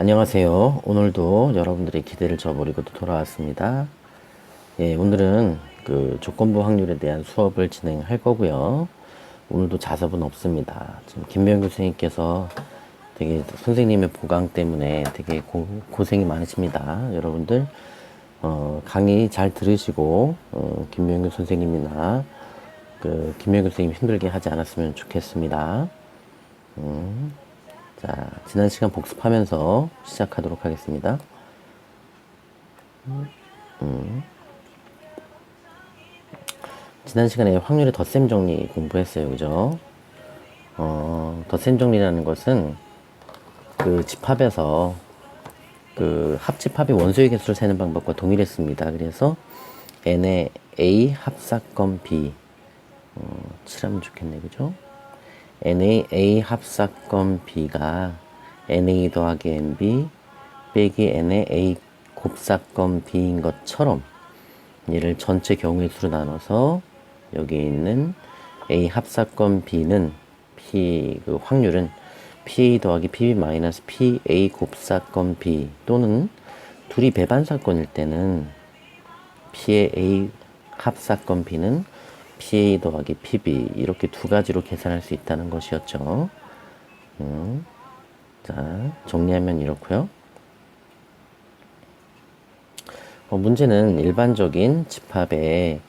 안녕하세요. 오늘도 여러분들의 기대를 저버리고 또 돌아왔습니다. 예, 오늘은 그 조건부 확률에 대한 수업을 진행할 거고요. 오늘도 자습은 없습니다. 지금 김명 교수님께서 되게 선생님의 보강 때문에 되게 고생이 많으십니다. 여러분들 강의 잘 들으시고 김명규 선생님이나 그 김명규 선생님 힘들게 하지 않았으면 좋겠습니다. 자, 지난 시간 복습하면서 시작하도록 하겠습니다. 지난 시간에 확률의 덧셈 정리 공부했어요. 그죠? 덧셈 정리라는 것은 그 집합에서 그 합집합의 원소의 개수를 세는 방법과 동일했습니다. 그래서 n의 a 합사건 b 칠하면 좋겠네. 그죠? n의 a 합사건 b가 na 더하기 nb 빼기 n의 a 곱사건 b인 것처럼 얘를 전체 경우의 수로 나눠서 여기 있는 a 합사건 b는 그 확률은 pa 더하기 pb 마이너스 pa 곱사건 b 또는 둘이 배반 사건일 때는 pa 합사건 b는 PA 더하기 PB 이렇게 두 가지로 계산할 수 있다는 것이었죠. 자, 정리하면 이렇고요. 문제는 일반적인 집합의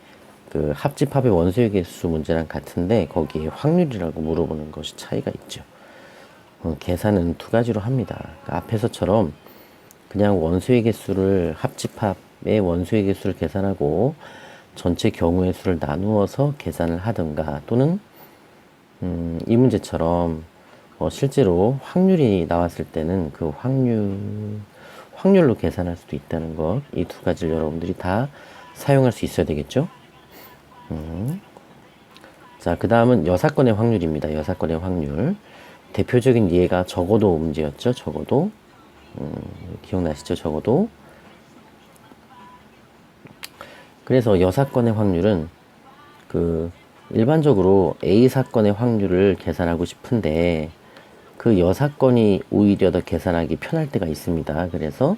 그 합집합의 원소의 개수 문제랑 같은데 거기에 확률이라고 물어보는 것이 차이가 있죠. 계산은 두 가지로 합니다. 그러니까 앞에서처럼 그냥 원소의 개수를 합집합의 원소의 개수를 계산하고 전체 경우의 수를 나누어서 계산을 하든가 또는 이 문제처럼 실제로 확률이 나왔을 때는 그 확률로 계산할 수도 있다는 것, 이 두 가지를 여러분들이 다 사용할 수 있어야 되겠죠. 자, 그 다음은 여사건의 확률입니다. 여사건의 확률. 대표적인 예가 적어도 문제였죠. 적어도 기억나시죠? 적어도. 그래서 여사건의 확률은 그 일반적으로 A 사건의 확률을 계산하고 싶은데 그 여사건이 오히려 더 계산하기 편할 때가 있습니다. 그래서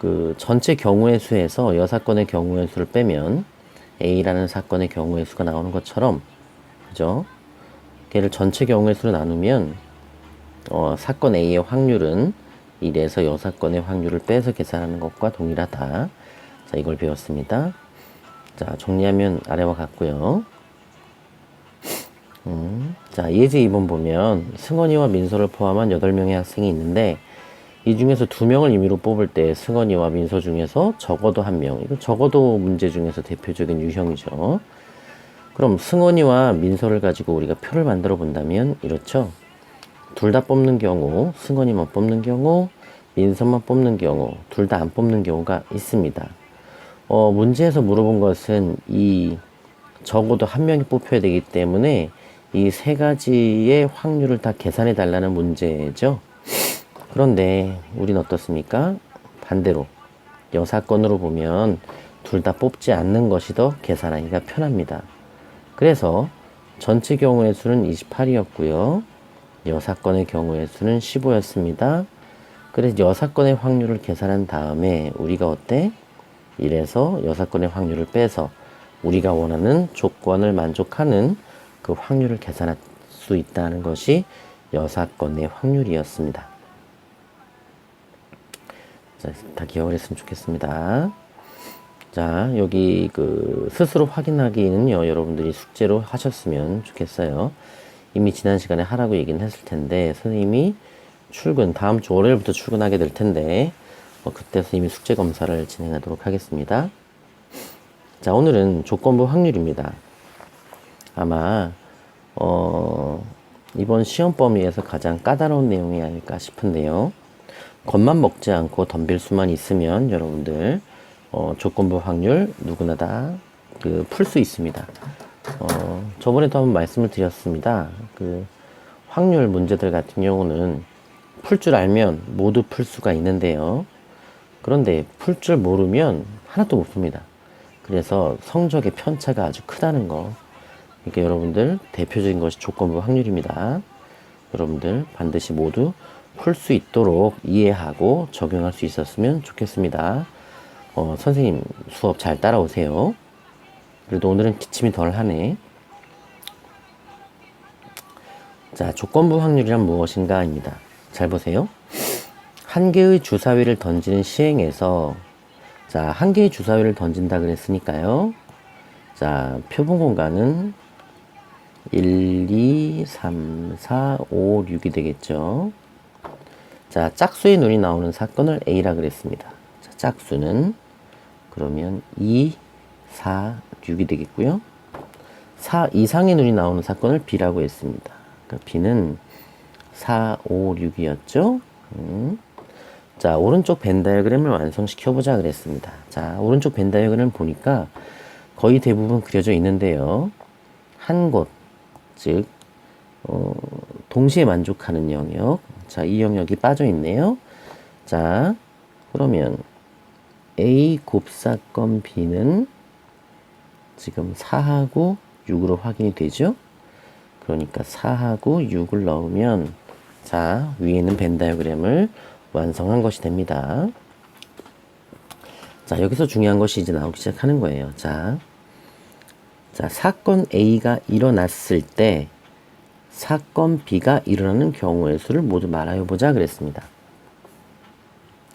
그 전체 경우의 수에서 여사건의 경우의 수를 빼면 A라는 사건의 경우의 수가 나오는 것처럼, 그죠? 걔를 전체 경우의 수로 나누면 사건 A의 확률은 1에서 여사건의 확률을 빼서 계산하는 것과 동일하다. 자, 이걸 배웠습니다. 자, 정리하면 아래와 같고요. 자, 예제 2번 보면 승원이와 민서를 포함한 8명의 학생이 있는데 이 중에서 2명을 임의로 뽑을 때 승원이와 민서 중에서 적어도 1명, 이거 적어도 문제 중에서 대표적인 유형이죠. 그럼 승원이와 민서를 가지고 우리가 표를 만들어 본다면 이렇죠. 둘 다 뽑는 경우, 승원이만 뽑는 경우, 민서만 뽑는 경우, 둘 다 안 뽑는 경우가 있습니다. 문제에서 물어본 것은 이 적어도 1명이 뽑혀야 되기 때문에 이 세 가지의 확률을 다 계산해 달라는 문제죠. 그런데 우린 어떻습니까? 반대로 여사건으로 보면 둘 다 뽑지 않는 것이 더 계산하기가 편합니다. 그래서 전체 경우의 수는 28이었고요. 여사건의 경우의 수는 15였습니다. 그래서 여사건의 확률을 계산한 다음에 우리가 어때? 1에서 여사건의 확률을 빼서 우리가 원하는 조건을 만족하는 그 확률을 계산할 수 있다는 것이 여사건의 확률이었습니다. 자, 다 기억을 했으면 좋겠습니다. 자, 여기 그 스스로 확인하기는요, 여러분들이 숙제로 하셨으면 좋겠어요. 이미 지난 시간에 하라고 얘기는 했을 텐데 선생님이 다음 주 월요일부터 출근하게 될 텐데 그때 선생님이 숙제 검사를 진행하도록 하겠습니다. 자, 오늘은 조건부 확률입니다. 아마 이번 시험 범위에서 가장 까다로운 내용이 아닐까 싶은데요. 겉만 먹지 않고 덤빌 수만 있으면 여러분들 조건부 확률 누구나 다 풀 수 있습니다. 저번에도 한번 말씀을 드렸습니다. 그 확률 문제들 같은 경우는 풀 줄 알면 모두 풀 수가 있는데요. 그런데 풀 줄 모르면 하나도 못 풉니다. 그래서 성적의 편차가 아주 크다는 거. 그러니까 여러분들 대표적인 것이 조건부 확률입니다. 여러분들 반드시 모두 풀 수 있도록 이해하고 적용할 수 있었으면 좋겠습니다. 선생님 수업 잘 따라오세요. 그래도 오늘은 기침이 덜 하네. 자, 조건부 확률이란 무엇인가입니다. 잘 보세요. 한 개의 주사위를 던지는 시행에서, 자, 한 개의 주사위를 던진다 그랬으니까요. 자, 표본 공간은 1, 2, 3, 4, 5, 6이 되겠죠. 자, 짝수의 눈이 나오는 사건을 A라 그랬습니다. 자, 짝수는 그러면 2, 4, 6이 되겠고요. 4 이상의 눈이 나오는 사건을 B라고 했습니다. 그러니까 B는 4, 5, 6이었죠. 자, 오른쪽 벤 다이어그램을 완성시켜 보자 그랬습니다. 자, 오른쪽 벤 다이어그램을 보니까 거의 대부분 그려져 있는데요. 한 곳, 즉 동시에 만족하는 영역. 자, 이 영역이 빠져 있네요. 자, 그러면 A 곱사건 B는 지금 4하고 6으로 확인이 되죠. 그러니까 4하고 6을 넣으면, 자, 위에 있는 벤 다이어그램을 완성한 것이 됩니다. 자, 여기서 중요한 것이 이제 나오기 시작하는 거예요. 자, 사건 A가 일어났을 때 사건 B가 일어나는 경우의 수를 모두 말하여 보자 그랬습니다.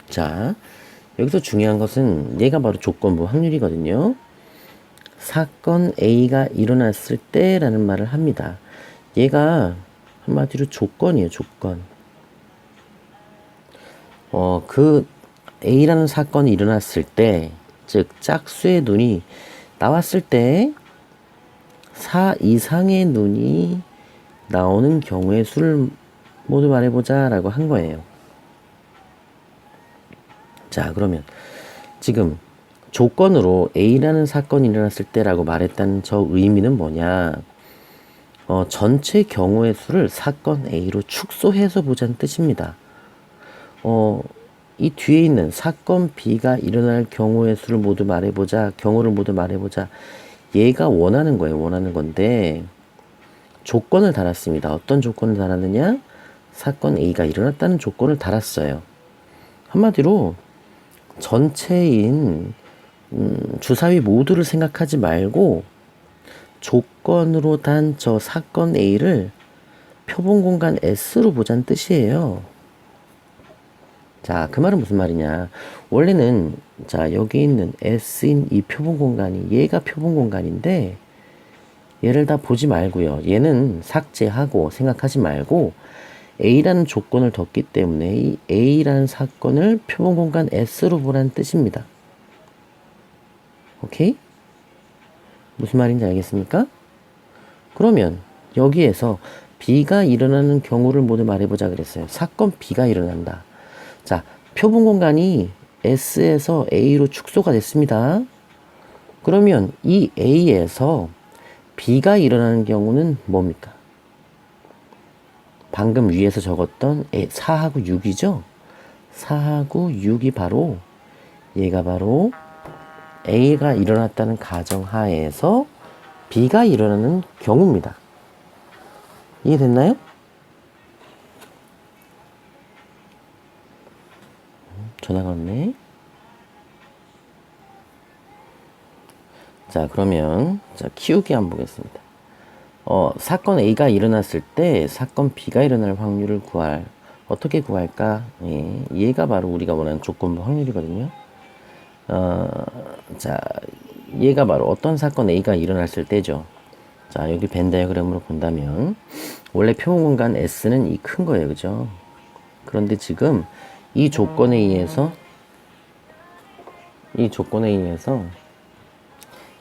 자, 여기서 중요한 것은 얘가 바로 조건부 확률이거든요. 사건 A가 일어났을 때 라는 말을 합니다. 얘가 한마디로 조건이에요, 조건. 그 A라는 사건이 일어났을 때, 즉 짝수의 눈이 나왔을 때 4 이상의 눈이 나오는 경우의 수를 모두 말해보자 라고 한 거예요. 자, 그러면 지금 조건으로 A라는 사건이 일어났을 때라고 말했다는 저 의미는 뭐냐? 전체 경우의 수를 사건 A로 축소해서 보자는 뜻입니다. 이 뒤에 있는 사건 B가 일어날 경우의 수를 모두 말해보자, 경우를 모두 말해보자. 얘가 원하는 거예요. 원하는 건데 조건을 달았습니다. 어떤 조건을 달았느냐? 사건 A가 일어났다는 조건을 달았어요. 한마디로 전체인 주사위 모두를 생각하지 말고 조건으로 단 저 사건 A를 표본 공간 S로 보자는 뜻이에요. 자, 그 말은 무슨 말이냐? 원래는, 자, 여기 있는 S인 이 표본 공간이 얘가 표본 공간인데 얘를 다 보지 말고요. 얘는 삭제하고 생각하지 말고 A라는 조건을 뒀기 때문에 이 A라는 사건을 표본 공간 S로 보라는 뜻입니다. 오케이? 무슨 말인지 알겠습니까? 그러면 여기에서 B가 일어나는 경우를 모두 말해보자 그랬어요. 사건 B가 일어난다. 자, 표본 공간이 S에서 A로 축소가 됐습니다. 그러면 이 A에서 B가 일어나는 경우는 뭡니까? 방금 위에서 적었던 4하고 6이죠? 4하고 6이 바로, 얘가 바로 A가 일어났다는 가정하에서 B가 일어나는 경우입니다. 이해됐나요? 전화가 왔네. 자, 그러면 자, 키우기 한번 보겠습니다. 사건 A가 일어났을 때 사건 B가 일어날 확률을 어떻게 구할까? 예, 얘가 바로 우리가 원하는 조건부 확률이거든요. 자, 얘가 바로 어떤 사건 A가 일어났을 때죠. 자, 여기 벤 다이어그램으로 본다면 원래 표본 공간 S는 이 큰 거예요, 그죠? 그런데 지금 이 조건에 의해서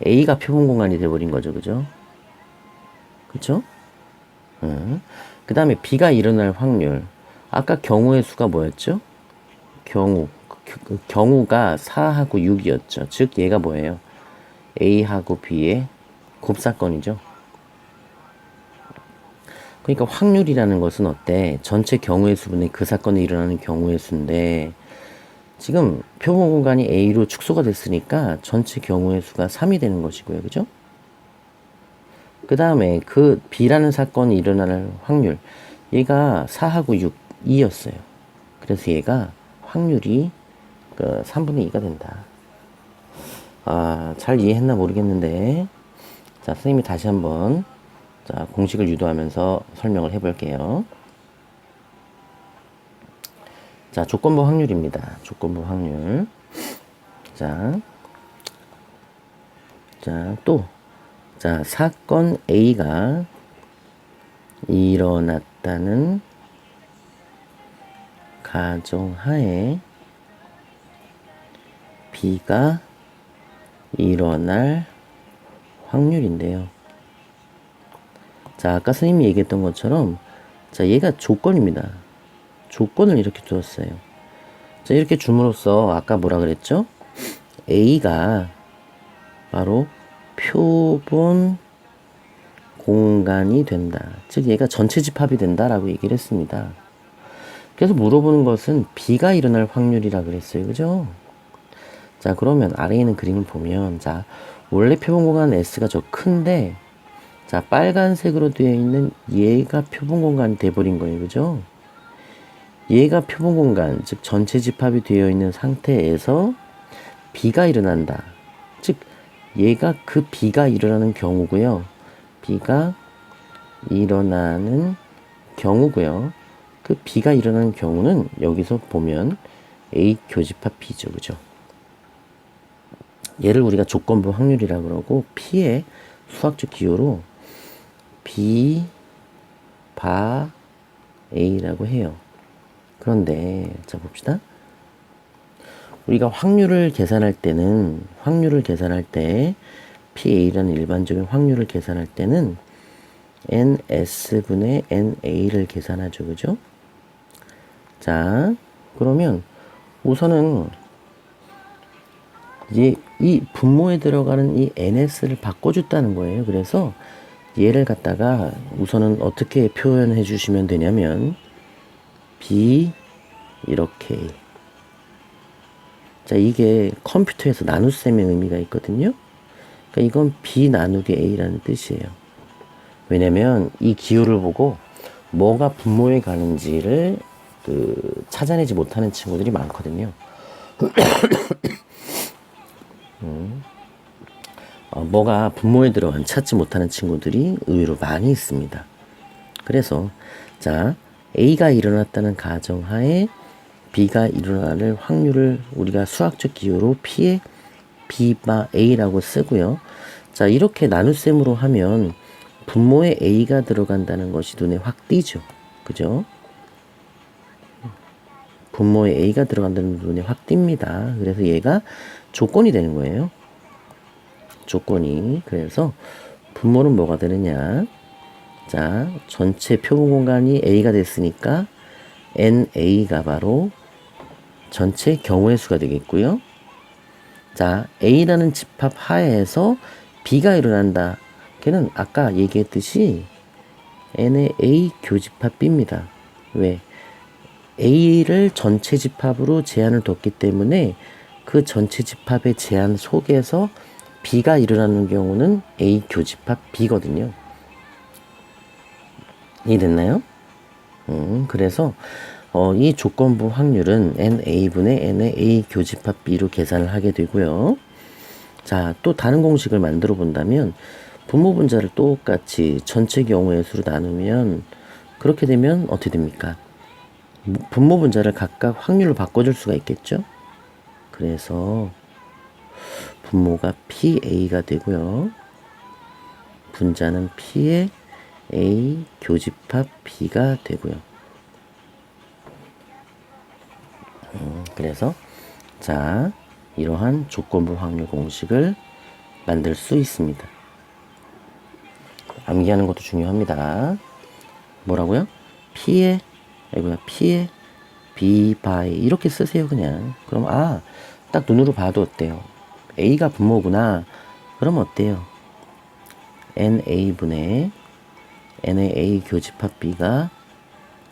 A가 표본 공간이 돼버린 거죠, 그죠? 그쵸? 그 다음에 B가 일어날 확률. 아까 경우의 수가 뭐였죠? 경우가 4하고 6이었죠. 즉, 얘가 뭐예요? A하고 B의 곱사건이죠. 그러니까 확률이라는 것은 어때? 전체 경우의 수분의 그 사건에 일어나는 경우의 수인데, 지금 표본 공간이 A로 축소가 됐으니까 전체 경우의 수가 3이 되는 것이고요. 그죠? 그 다음에 그 B라는 사건이 일어날 확률, 얘가 4하고 6, 2였어요. 그래서 얘가 확률이 그 3분의 2가 된다. 잘 이해했나 모르겠는데, 자, 선생님이 다시 한번 자, 공식을 유도하면서 설명을 해볼게요. 자, 조건부 확률입니다. 조건부 확률. 자, 또, 자, 사건 A가 일어났다는 가정하에 B가 일어날 확률인데요. 자, 아까 선생님이 얘기했던 것처럼, 자, 얘가 조건입니다. 조건을 이렇게 두었어요. 자, 이렇게 줌으로써 아까 뭐라 그랬죠? A가 바로 표본 공간이 된다. 즉, 얘가 전체 집합이 된다라고 얘기를 했습니다. 그래서 물어보는 것은 B가 일어날 확률이라 그랬어요. 그죠? 자, 그러면 아래에 있는 그림을 보면, 자, 원래 표본 공간 S가 저 큰데, 자, 빨간색으로 되어 있는 얘가 표본 공간이 돼버린 거예요. 그죠? 얘가 표본 공간, 즉 전체 집합이 되어 있는 상태에서 B가 일어난다. 즉, 얘가 그 B가 일어나는 경우고요. B가 일어나는 경우고요. 그 B가 일어나는 경우는 여기서 보면 A 교집합 B죠. 그죠? 얘를 우리가 조건부 확률이라고 그러고 P의 수학적 기호로 B 바 A라고 해요. 그런데 자 봅시다. 우리가 확률을 계산할 때 PA라는 일반적인 확률을 계산할 때는 NS분의 NA를 계산하죠. 그죠? 자, 그러면 우선은 이 분모에 들어가는 이 NS를 바꿔줬다는 거예요. 그래서 얘를 갖다가 우선은 어떻게 표현해 주시면 되냐면 B 이렇게, 자, 이게 컴퓨터에서 나눗셈의 의미가 있거든요. 그러니까 이건 B 나누기 A라는 뜻이에요. 왜냐면 이 기호를 보고 뭐가 분모에 가는지를 찾아내지 못하는 친구들이 많거든요. 뭐가 분모에 들어간 찾지 못하는 친구들이 의외로 많이 있습니다. 그래서 자, A가 일어났다는 가정하에 B가 일어날 확률을 우리가 수학적 기호로 P의 B 바 A라고 쓰고요. 자, 이렇게 나눗셈으로 하면 분모에 A가 들어간다는 것이 눈에 확 띄죠. 그죠? 분모에 A가 들어간다는 눈에 확 띕니다. 그래서 얘가 조건이 되는 거예요. 조건이. 그래서 분모는 뭐가 되느냐? 자, 전체 표본 공간이 A가 됐으니까 NA가 바로 전체 경우의 수가 되겠고요. 자, A라는 집합 하에서 B가 일어난다. 걔는 아까 얘기했듯이 N의 A 교집합 B입니다. 왜? A를 전체 집합으로 제한을 뒀기 때문에 그 전체 집합의 제한 속에서 B가 일어나는 경우는 A 교집합 B거든요. 이해됐나요? 그래서 이 조건부 확률은 NA분의 N의 A 교집합 B로 계산을 하게 되고요. 자, 또 다른 공식을 만들어 본다면 분모 분자를 똑같이 전체 경우의 수로 나누면 그렇게 되면 어떻게 됩니까? 분모 분자를 각각 확률로 바꿔줄 수가 있겠죠? 그래서 분모가 PA가 되고요. 분자는 P의 A 교집합 B가 되고요. 그래서 자, 이러한 조건부 확률 공식을 만들 수 있습니다. 암기하는 것도 중요합니다. 뭐라고요? P의 B 바이 이렇게 쓰세요. 그냥. 그럼 딱 눈으로 봐도 어때요? A가 분모구나. 그럼 어때요? NA분의 N의 A 교집합 B가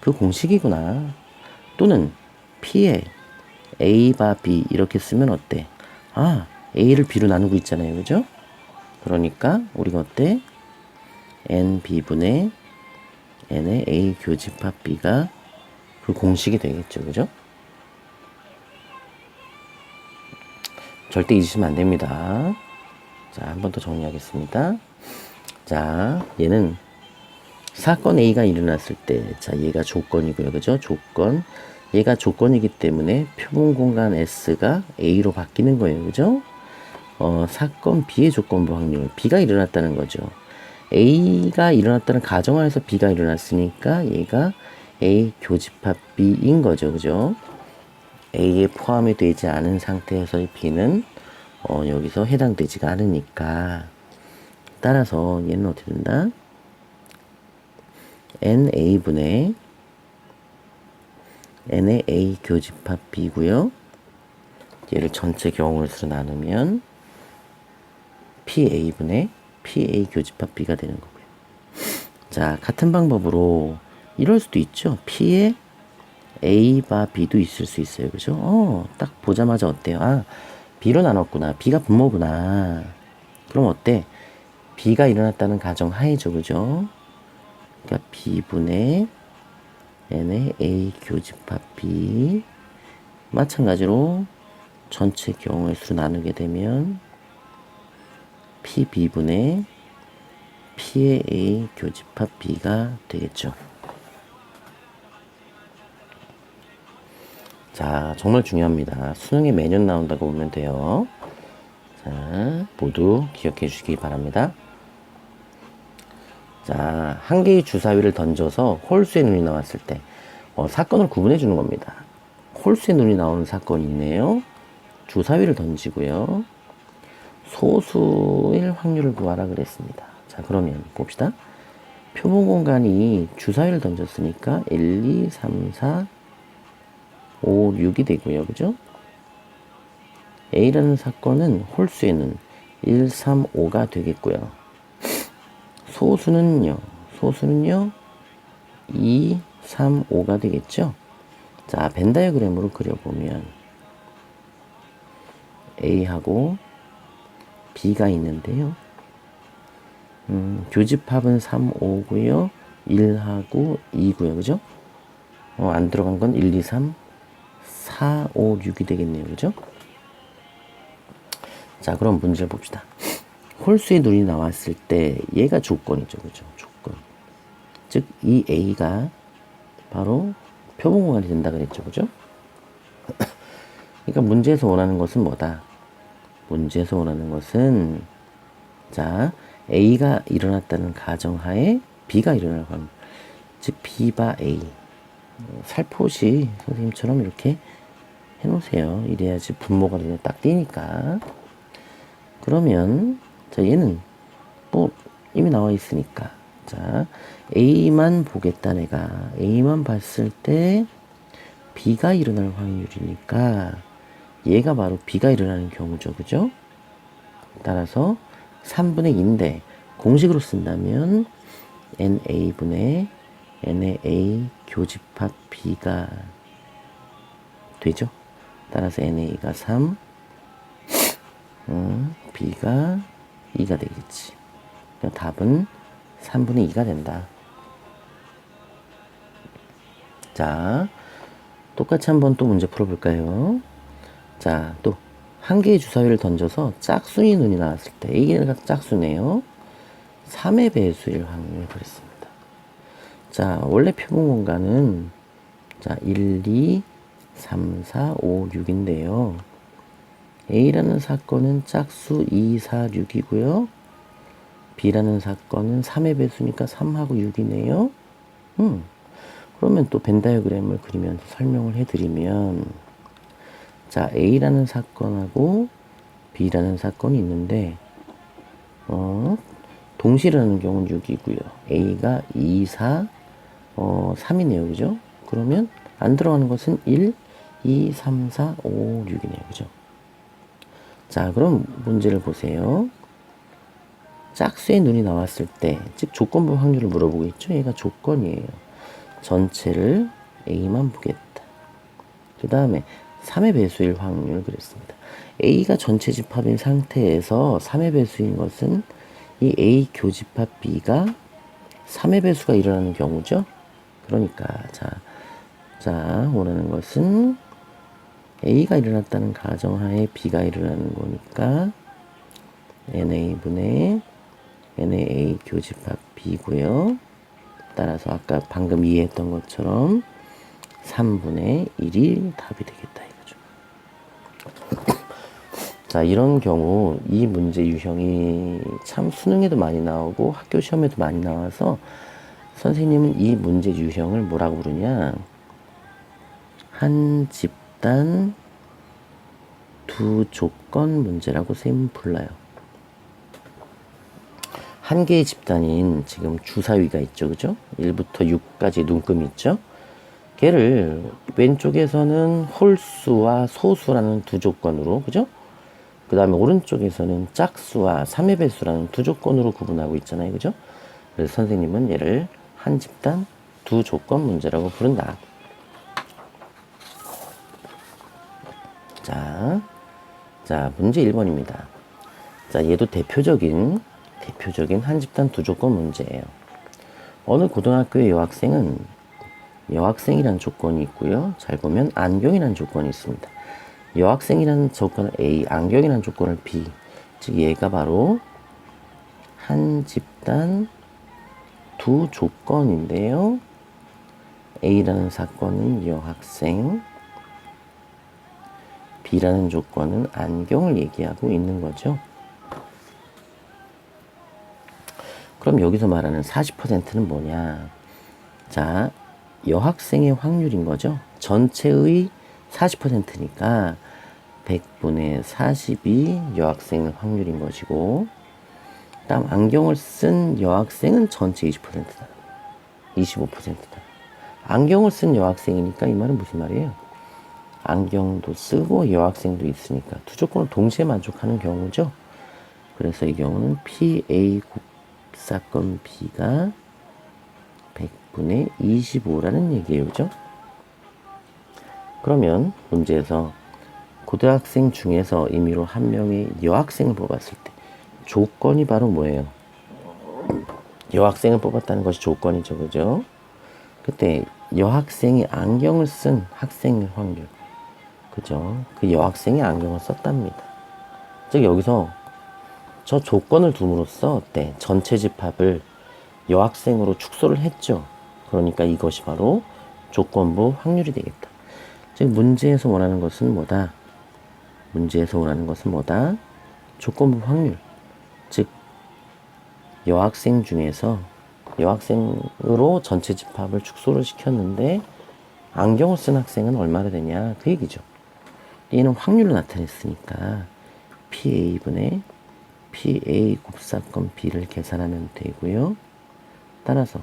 그 공식이구나. 또는 P의 A 바 B 이렇게 쓰면 어때? A를 B로 나누고 있잖아요. 그죠? 그러니까 우리가 어때? NB분의 N의 A 교집합 B가 그 공식이 되겠죠. 그죠? 절대 잊으시면 안 됩니다. 자, 한 번 더 정리하겠습니다. 자, 얘는 사건 A가 일어났을 때, 자, 얘가 조건이고요. 그죠? 조건. 얘가 조건이기 때문에 표본 공간 S가 A로 바뀌는 거예요. 그죠? 사건 B의 조건부 확률. B가 일어났다는 거죠. A가 일어났다는 가정하에서 B가 일어났으니까 얘가 A 교집합 B인 거죠. 그죠? A에 포함이 되지 않은 상태에서의 B는 여기서 해당되지가 않으니까, 따라서 얘는 어떻게 된다? NA분의 N의 A 교집합 B고요. 얘를 전체 경우의 수로 나누면 PA분의 PA 교집합 B가 되는 거고요. 자, 같은 방법으로 이럴 수도 있죠. P에 A 바 B도 있을 수 있어요. 그죠? 딱 보자마자 어때요? 아, B로 나눴구나. B가 분모구나. 그럼 어때? B가 일어났다는 가정 하에죠. 그죠? 그러니까 B분의 N의 A 교집합 B. 마찬가지로 전체 경우의 수로 나누게 되면 PB분의 P의 A 교집합 B가 되겠죠. 자, 정말 중요합니다. 수능에 매년 나온다고 보면 돼요. 자, 모두 기억해 주시기 바랍니다. 자, 한 개의 주사위를 던져서 홀수의 눈이 나왔을 때 사건을 구분해 주는 겁니다. 홀수의 눈이 나오는 사건이 있네요. 주사위를 던지고요. 소수일 확률을 구하라 그랬습니다. 자, 그러면 봅시다. 표본 공간이 주사위를 던졌으니까 1, 2, 3, 4, 5, 6이 되고요. 그죠? A라는 사건은 홀수에는 1, 3, 5가 되겠고요. 소수는요. 2, 3, 5가 되겠죠? 자, 벤 다이어그램으로 그려보면 A하고 B가 있는데요. 교집합은 3, 5고요. 1하고 2고요. 그죠? 안 들어간 건 1, 2, 3, 4, 5, 6이 되겠네요. 그죠? 자, 그럼 문제를 봅시다. 홀수의 눈이 나왔을 때 얘가 조건이죠. 그죠? 조건. 즉, 이 A가 바로 표본 공간이 된다 그랬죠. 그죠? 그러니까 문제에서 원하는 것은 뭐다? 문제에서 원하는 것은, 자, A가 일어났다는 가정하에 B가 일어날 확률. 즉, B 바 A. 살포시 선생님처럼 이렇게 해놓으세요. 이래야지 분모가 눈에 딱 띄니까. 그러면, 자, 얘는 뭐 이미 나와 있으니까. 자, A만 보겠다, 내가. A만 봤을 때 B가 일어날 확률이니까 얘가 바로 B가 일어나는 경우죠. 그죠? 따라서 3분의 2인데 공식으로 쓴다면 NA분의 NA 교집합 B가 되죠. 따라서 NA가 3, B가 2가 되겠지. 답은 3분의 2가 된다. 자, 똑같이 한번 또 문제 풀어볼까요? 자, 또 한 개의 주사위를 던져서 짝수의 눈이 나왔을 때 A가 짝수네요. 3의 배수일 확률을 그랬습니다. 자, 원래 표본 공간은 자 1, 2, 3, 4, 5, 6인데요. A라는 사건은 짝수 2, 4, 6이고요. B라는 사건은 3의 배수니까 3하고 6이네요. 그러면 또 벤 다이어그램을 그리면서 설명을 해드리면, 자, A라는 사건하고 B라는 사건이 있는데, 동시에 일어나는 경우는 6이고요. A가 2, 4, 3이네요. 그죠? 그러면 안 들어가는 것은 1, 2, 3, 4, 5, 6이네요. 그죠? 자, 그럼 문제를 보세요. 짝수의 눈이 나왔을 때, 즉 조건부 확률을 물어보고 있죠. 얘가 조건이에요. 전체를 A만 보겠다. 그 다음에 3의 배수일 확률 그랬습니다. A가 전체 집합인 상태에서 3의 배수인 것은 이 A 교집합 B가 3의 배수가 일어나는 경우죠. 그러니까 자 원하는 것은 A가 일어났다는 가정하에 B가 일어나는 거니까 NA분의 NA 교집합 B고요. 따라서 아까 방금 이해했던 것처럼 3분의 1이 답이 되겠다 이거죠. 자, 이런 경우 이 문제 유형이 참 수능에도 많이 나오고 학교 시험에도 많이 나와서 선생님은 이 문제 유형을 뭐라고 부르냐? 한 집단 두 조건 문제라고 선생님은 불러요. 한 개의 집단인 지금 주사위가 있죠, 그죠? 1부터 6까지 눈금이 있죠? 걔를 왼쪽에서는 홀수와 소수라는 두 조건으로, 그죠? 그 다음에 오른쪽에서는 짝수와 3의 배수라는 두 조건으로 구분하고 있잖아요, 그죠? 그래서 선생님은 얘를 한 집단 두 조건 문제라고 부른다. 자, 문제 1번입니다. 자, 얘도 대표적인 한 집단 두 조건 문제예요. 어느 고등학교의 여학생이라는 조건이 있고요. 잘 보면 안경이라는 조건이 있습니다. 여학생이라는 조건을 A, 안경이라는 조건을 B. 즉 얘가 바로 한 집단 두 조건인데요. A라는 사건은 여학생, B라는 조건은 안경을 얘기하고 있는 거죠. 그럼 여기서 말하는 40%는 뭐냐? 자, 여학생의 확률인 거죠. 전체의 40%니까 100분의 40이 여학생의 확률인 것이고, 다음 안경을 쓴 여학생은 전체 20%다. 25%다. 안경을 쓴 여학생이니까 이 말은 무슨 말이에요? 안경도 쓰고 여학생도 있으니까 두 조건을 동시에 만족하는 경우죠. 그래서 이 경우는 PA 곱사건 B가 100분의 25라는 얘기예요. 그죠? 그러면 문제에서 고등학생 중에서 임의로 한 명의 여학생을 뽑았을 때 조건이 바로 뭐예요? 여학생을 뽑았다는 것이 조건이죠. 그죠? 그때 여학생이 안경을 쓴 학생의 확률. 그죠? 그 여학생이 안경을 썼답니다. 즉 여기서 저 조건을 둠으로써 어때? 전체 집합을 여학생으로 축소를 했죠. 그러니까 이것이 바로 조건부 확률이 되겠다. 즉 문제에서 원하는 것은 뭐다? 조건부 확률. 즉 여학생 중에서 여학생으로 전체 집합을 축소를 시켰는데 안경을 쓴 학생은 얼마나 되냐 그 얘기죠. 얘는 확률로 나타냈으니까 PA분의 PA 곱사건 B를 계산하면 되고요. 따라서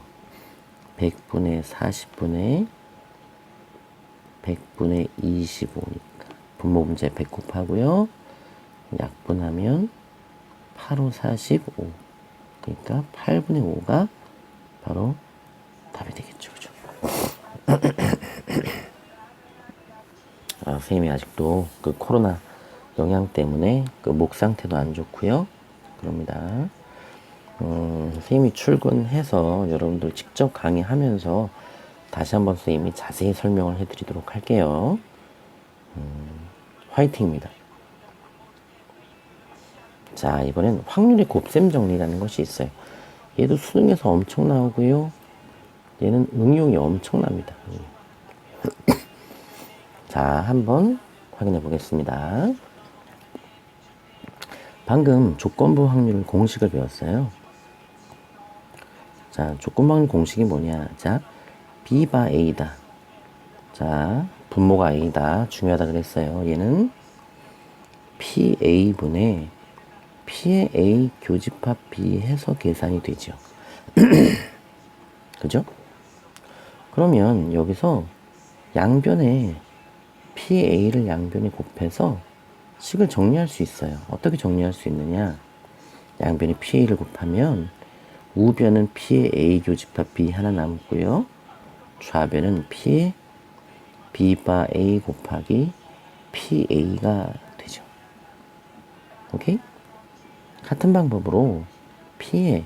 100분의 40분의 100분의 25니까 분모 분자 100 곱하고요. 약분하면 8, 5, 45 그러니까 8분의 5가 바로 답이 되겠죠. 그죠? 선생님이 아직도 그 코로나 영향 때문에 그 목 상태도 안 좋고요. 그럽니다. 선생님이 출근해서 여러분들 직접 강의하면서 다시 한번 선생님이 자세히 설명을 해드리도록 할게요. 화이팅입니다. 자, 이번엔 확률의 곱셈 정리라는 것이 있어요. 얘도 수능에서 엄청 나오고요. 얘는 응용이 엄청납니다. 자, 한번 확인해 보겠습니다. 방금 조건부 확률 공식을 배웠어요. 자, 조건부 확률 공식이 뭐냐? 자, B바 A다. 자, 분모가 A다. 중요하다 그랬어요. 얘는 PA분의 P의 A 교집합 B 해서 계산이 되죠. 그죠? 그러면 여기서 양변에 PA를 양변에 곱해서 식을 정리할 수 있어요. 어떻게 정리할 수 있느냐? 양변에 PA를 곱하면 우변은 P의 A 교집합 B 하나 남고요. 좌변은 P의 B바 A 곱하기 PA가 되죠. 오케이? 같은 방법으로 P에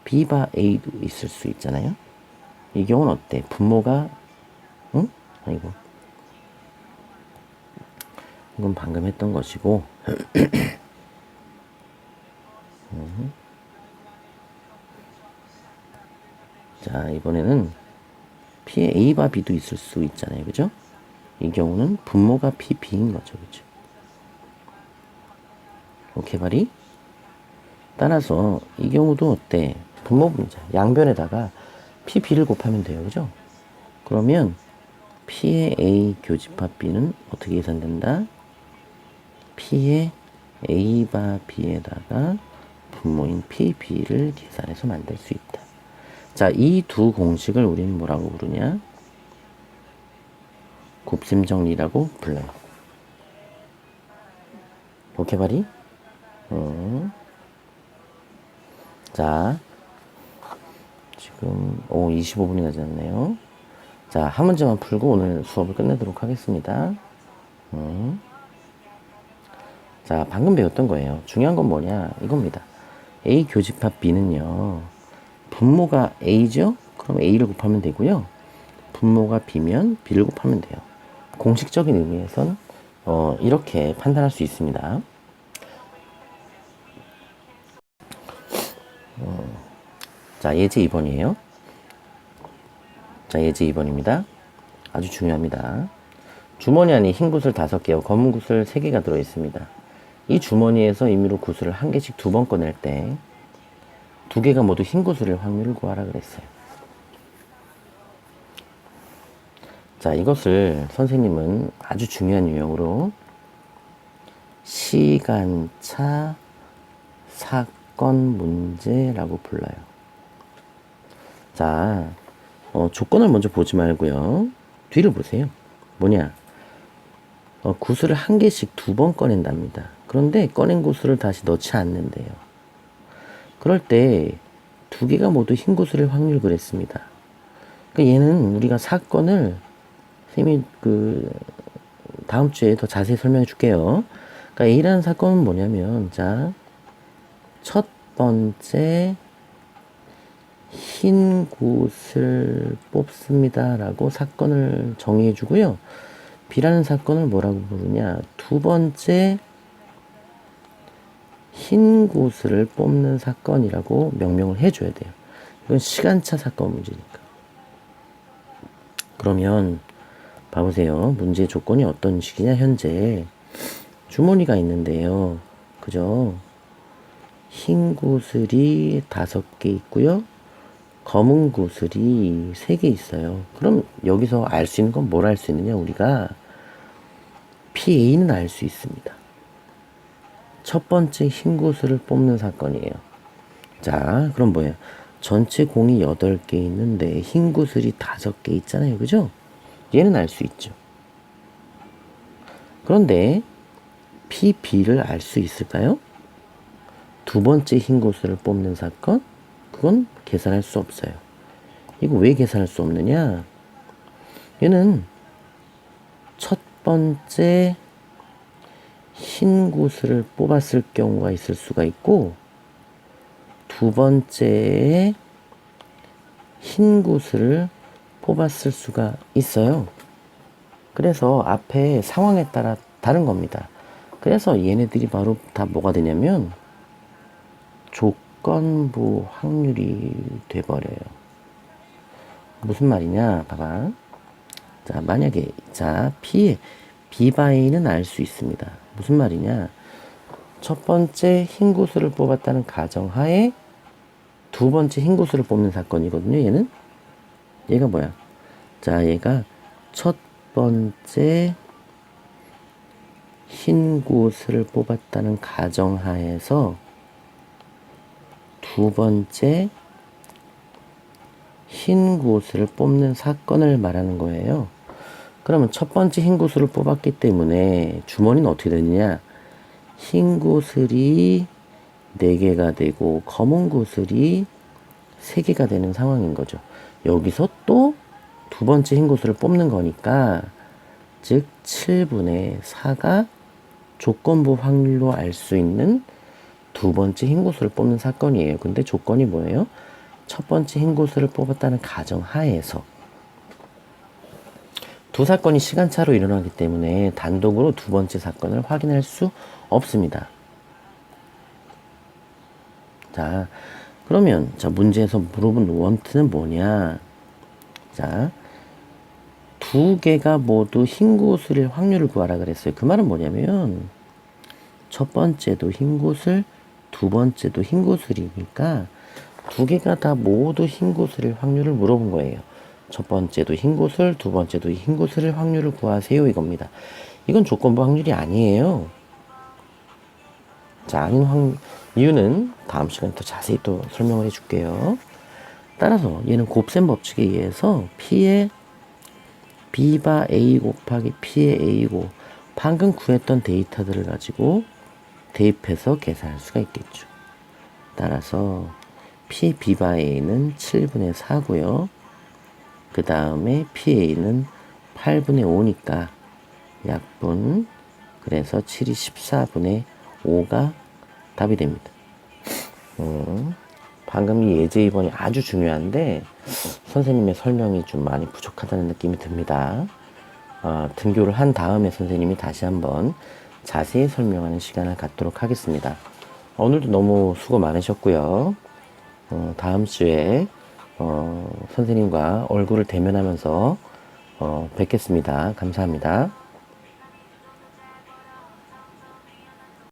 B바 A도 있을 수 있잖아요. 이 경우는 어때? 분모가 아이고 이건 방금 했던 것이고 자, 이번에는 P에 A와 B도 있을 수 있잖아요. 그죠? 이 경우는 분모가 P, B인 거죠. 그죠? 오케이, 말이? 따라서 이 경우도 어때? 분모 분자 양변에다가 P, B를 곱하면 돼요. 그죠? 그러면 P의 A 교집합 B는 어떻게 계산된다? P의 A바 B에다가 분모인 P, B를 계산해서 만들 수 있다. 자, 이 두 공식을 우리는 뭐라고 부르냐? 곱셈정리라고 불러요. 오케이, 바리? 자, 지금 25분이나 지났네요. 자, 한 문제만 풀고 오늘 수업을 끝내도록 하겠습니다. 자, 방금 배웠던 거예요. 중요한 건 뭐냐? 이겁니다. A 교집합 B는요. 분모가 A죠? 그럼 A를 곱하면 되고요. 분모가 B면 B를 곱하면 돼요. 공식적인 의미에선 이렇게 판단할 수 있습니다. 자, 예제 2번이에요. 자, 예제 2번입니다. 아주 중요합니다. 주머니 안에 흰 구슬 5개와 검은 구슬 3개가 들어있습니다. 이 주머니에서 임의로 구슬을 한 개씩 2번 꺼낼 때 2개가 모두 흰 구슬일 확률을 구하라 그랬어요. 자, 이것을 선생님은 아주 중요한 유형으로 시간차 사건 문제라고 불러요. 자, 조건을 먼저 보지 말고요. 뒤를 보세요. 뭐냐? 구슬을 한 개씩 2번 꺼낸답니다. 그런데 꺼낸 구슬을 다시 넣지 않는데요. 그럴 때 2개가 모두 흰 구슬일 확률 그랬습니다. 그러니까 얘는 우리가 사건을 선생님이 다음 주에 더 자세히 설명해 줄게요. 그러니까 A라는 사건은 뭐냐면, 자, 첫 번째 흰 구슬 뽑습니다라고 사건을 정의해 주고요. B라는 사건을 뭐라고 부르냐? 두 번째 흰 구슬을 뽑는 사건이라고 명명을 해줘야 돼요. 이건 시간차 사건 문제니까. 그러면 봐보세요. 문제 조건이 어떤 식이냐? 현재 주머니가 있는데요. 그죠? 흰 구슬이 5개 있고요. 검은 구슬이 3개 있어요. 그럼 여기서 알 수 있는 건 뭘 알 수 있느냐? 우리가 PA는 알 수 있습니다. 첫 번째 흰 구슬을 뽑는 사건이에요. 자, 그럼 뭐예요? 전체 공이 8개 있는데 흰 구슬이 5개 있잖아요. 그죠? 얘는 알 수 있죠. 그런데 PB를 알 수 있을까요? 두 번째 흰 구슬을 뽑는 사건? 그건 계산할 수 없어요. 이거 왜 계산할 수 없느냐? 얘는 첫 번째 흰 구슬을 뽑았을 경우가 있을 수가 있고, 두 번째에 흰 구슬을 뽑았을 수가 있어요. 그래서 앞에 상황에 따라 다른 겁니다. 그래서 얘네들이 바로 다 뭐가 되냐면 조건부 확률이 돼버려요. 무슨 말이냐? 봐봐. 자, 만약에 자 B바이는 알 수 있습니다. 무슨 말이냐? 첫 번째 흰 구슬을 뽑았다는 가정하에 두 번째 흰 구슬을 뽑는 사건이거든요. 얘가 뭐야? 자, 얘가 첫 번째 흰 구슬을 뽑았다는 가정하에서 두 번째 흰 구슬을 뽑는 사건을 말하는 거예요. 그러면 첫 번째 흰 구슬을 뽑았기 때문에 주머니는 어떻게 되느냐? 흰 구슬이 4개가 되고 검은 구슬이 3개가 되는 상황인 거죠. 여기서 또 두 번째 흰 구슬을 뽑는 거니까, 즉 7분의 4가 조건부 확률로 알 수 있는 두 번째 흰 구슬을 뽑는 사건이에요. 근데 조건이 뭐예요? 첫 번째 흰 구슬을 뽑았다는 가정하에서 두 사건이 시간차로 일어나기 때문에 단독으로 두 번째 사건을 확인할 수 없습니다. 자, 그러면 자 문제에서 물어본 원트는 뭐냐? 자, 두 개가 모두 흰 구슬일 확률을 구하라 그랬어요. 그 말은 뭐냐면 첫 번째도 흰 구슬, 두 번째도 흰 구슬이니까 두 개가 다 모두 흰 구슬일 확률을 물어본 거예요. 첫 번째도 흰 구슬, 두 번째도 흰 구슬일 확률을 구하세요 이겁니다. 이건 조건부 확률이 아니에요. 자, 아닌 이유는 다음 시간에 더 자세히 또 설명을 해줄게요. 따라서 얘는 곱셈 법칙에 의해서 P의 B바 A 곱하기 P의 A고 방금 구했던 데이터들을 가지고 대입해서 계산할 수가 있겠죠. 따라서 P B바 A는 7분의 4고요. 그 다음에 PA는 8분의 5니까 약분, 그래서 7이 14분의 5가 답이 됩니다. 방금 이 예제 2번이 아주 중요한데 선생님의 설명이 좀 많이 부족하다는 느낌이 듭니다. 등교를 한 다음에 선생님이 다시 한번 자세히 설명하는 시간을 갖도록 하겠습니다. 오늘도 너무 수고 많으셨고요. 다음 주에 선생님과 얼굴을 대면하면서 뵙겠습니다. 감사합니다.